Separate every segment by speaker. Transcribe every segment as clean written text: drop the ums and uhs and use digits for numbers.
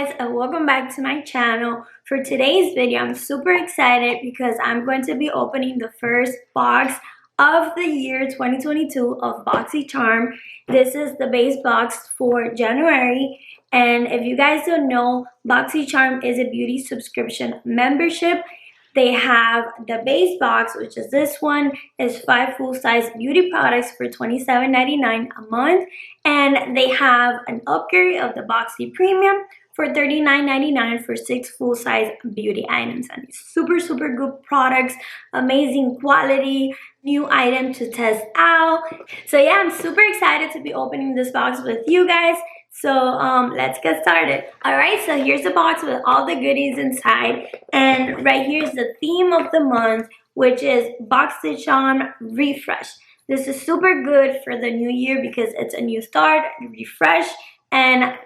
Speaker 1: guys, and welcome back to my channel. For today's video, I'm super excited because I'm going to be opening the first box of the year 2022 of Boxycharm. This is the base box for January, and if you guys don't know, Boxycharm is a beauty subscription membership. They have the base box, which is this one, is 5 full-size beauty products for $27.99 a month. And they have an upgrade of the Boxy Premium for $39.99 for 6 full-size beauty items. And it's super good products, amazing quality, new item to test out. So yeah, I'm super excited to be opening this box with you guys. So let's get started. Alright, so here's the box with all the goodies inside, and right here is the theme of the month, which is Boxycharm Refresh. This is super good for the new year because it's a new start, refresh, and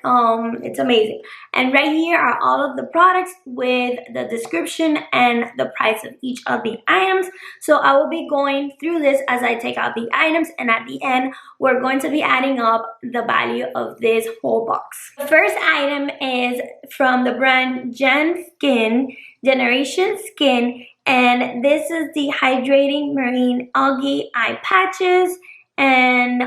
Speaker 1: it's amazing. And right here are all of the products with the description and the price of each of the items. So I will be going through this as I take out the items, and at the end we're going to be adding up the value of this whole box. The first item is from the brand Generation Skin, and this is the hydrating marine algae eye patches. And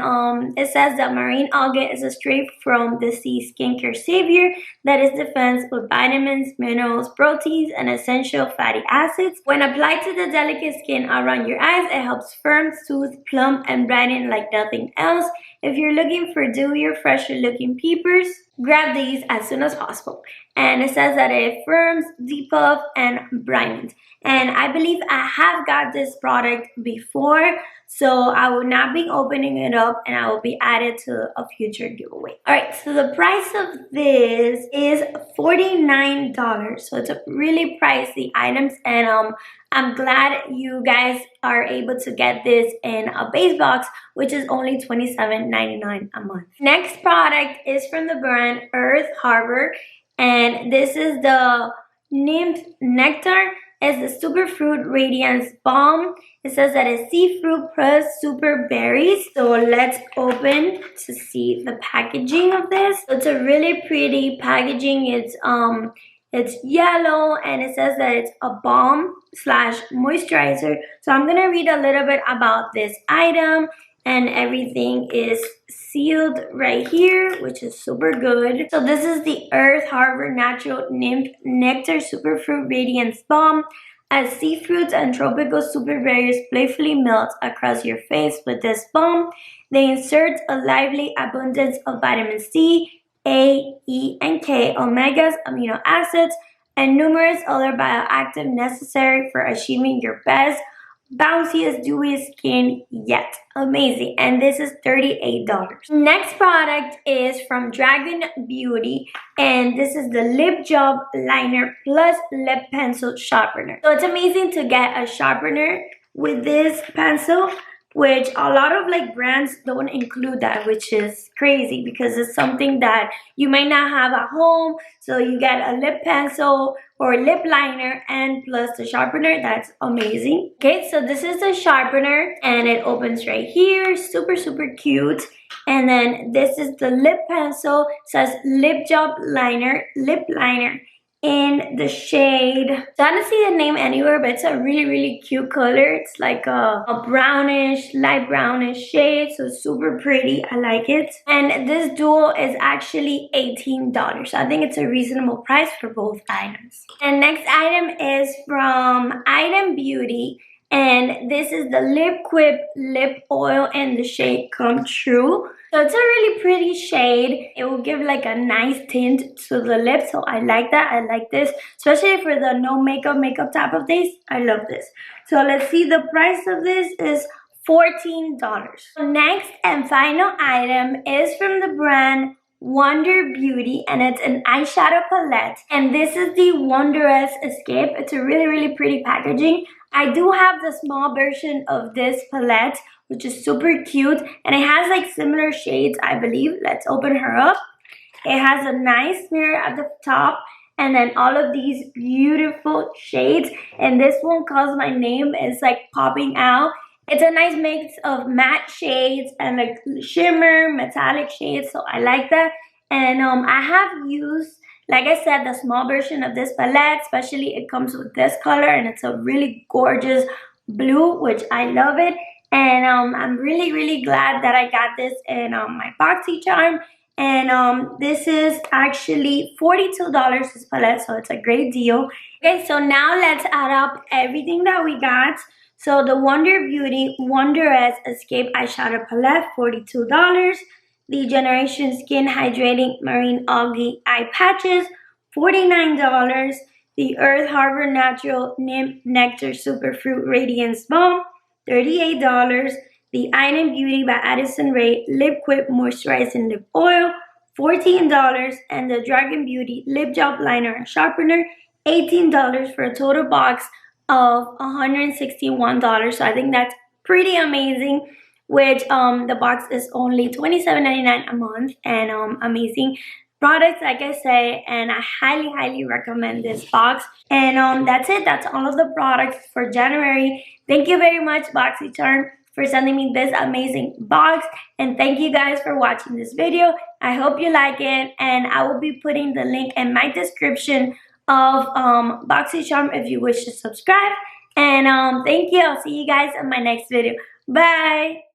Speaker 1: it says that marine algae is a straight from the sea skincare savior that is defense with vitamins, minerals, proteins, and essential fatty acids. When applied to the delicate skin around your eyes, it helps firm, soothe, plump, and brighten like nothing else. If you're looking for dewier, fresher looking peepers, grab these as soon as possible. And it says that it firms, depuffs, and brightens. And I believe I have got this product before, so I will not be opening it up, and I will be added to a future giveaway. Alright, so the price of this is $49. So it's a really pricey items, and I'm glad you guys are able to get this in a base box, which is only $27.99 a month. Next product is from the brand Earth Harbor, and this is the Nymph Nectar. Is the Superfruit Radiance Balm. It says that it's sea fruit plus super berries. So let's open to see the packaging of this. It's a really pretty packaging. It's yellow, and it says that it's a balm slash moisturizer. So I'm gonna read a little bit about this item, and everything is sealed right here, which is super good. So this is the Earth Harbor Natural Nymph Nectar Superfruit Radiance Balm. As sea fruits and tropical super berries playfully melt across your face with this balm, they insert a lively abundance of vitamin C, A, E, and K, omegas, amino acids, and numerous other bioactive necessary for achieving your best, bounciest, dewy skin yet. Amazing. And this is $38. Next product is from Dragon Beauty, and this is the Lip Job Liner plus Lip Pencil Sharpener. So it's amazing to get a sharpener with this pencil, which a lot of brands don't include that, which is crazy because it's something that you might not have at home. So you get a lip pencil or lip liner and plus the sharpener. That's amazing. Okay, so this is the sharpener, and it opens right here. Super cute. And then this is the lip pencil. It says Lip Job Liner, lip liner in the shade, so I don't see the name anywhere, but it's a really cute color. It's like a brownish, light brownish shade, so super pretty. I like it. And this dual is actually $18, so I think it's a reasonable price for both items. And next item is from Item Beauty, and this is the Lip Quip Lip Oil in the shade Come True. So it's a really pretty shade. It will give like a nice tint to the lips, so I like that. I like this, especially for the no makeup type of days. I love this. So let's see, the price of this is $14. Next and final item is from the brand Wonder Beauty, and it's an eyeshadow palette, and this is the Wondrous Escape. It's a really pretty packaging. I do have the small version of this palette, which is super cute, and it has like similar shades, I believe. Let's open her up. It has a nice mirror at the top, and then all of these beautiful shades, and this one calls my name is like popping out. It's a nice mix of matte shades and like shimmer metallic shades, so I like that. And I have used Like I said, the small version of this palette, especially it comes with this color, and it's a really gorgeous blue, which I love it. And I'm really glad that I got this in my Boxycharm. And this is actually $42 this palette, so it's a great deal. Okay, so now let's add up everything that we got. So the Wonder Beauty Wondrous Escape Eyeshadow Palette, $42. The Generation Skin Hydrating Marine Algae Eye Patches, $49. The Earth Harbor Natural Nymph Nectar Superfruit Radiance Balm, $38. The Island Beauty by Addison Rae Lip Quip Moisturizing Lip Oil, $14. And the Dragon Beauty Lip Gel Liner and Sharpener, $18, for a total box of $161. So I think that's pretty amazing, which the box is only $27.99 a month, and amazing products, like I say, and I highly recommend this box. And that's it. That's all of the products for January. Thank you very much, Boxycharm, for sending me this amazing box, and thank you guys for watching this video. I hope you like it, and I will be putting the link in my description of Boxycharm if you wish to subscribe. And thank you. I'll see you guys in my next video. Bye.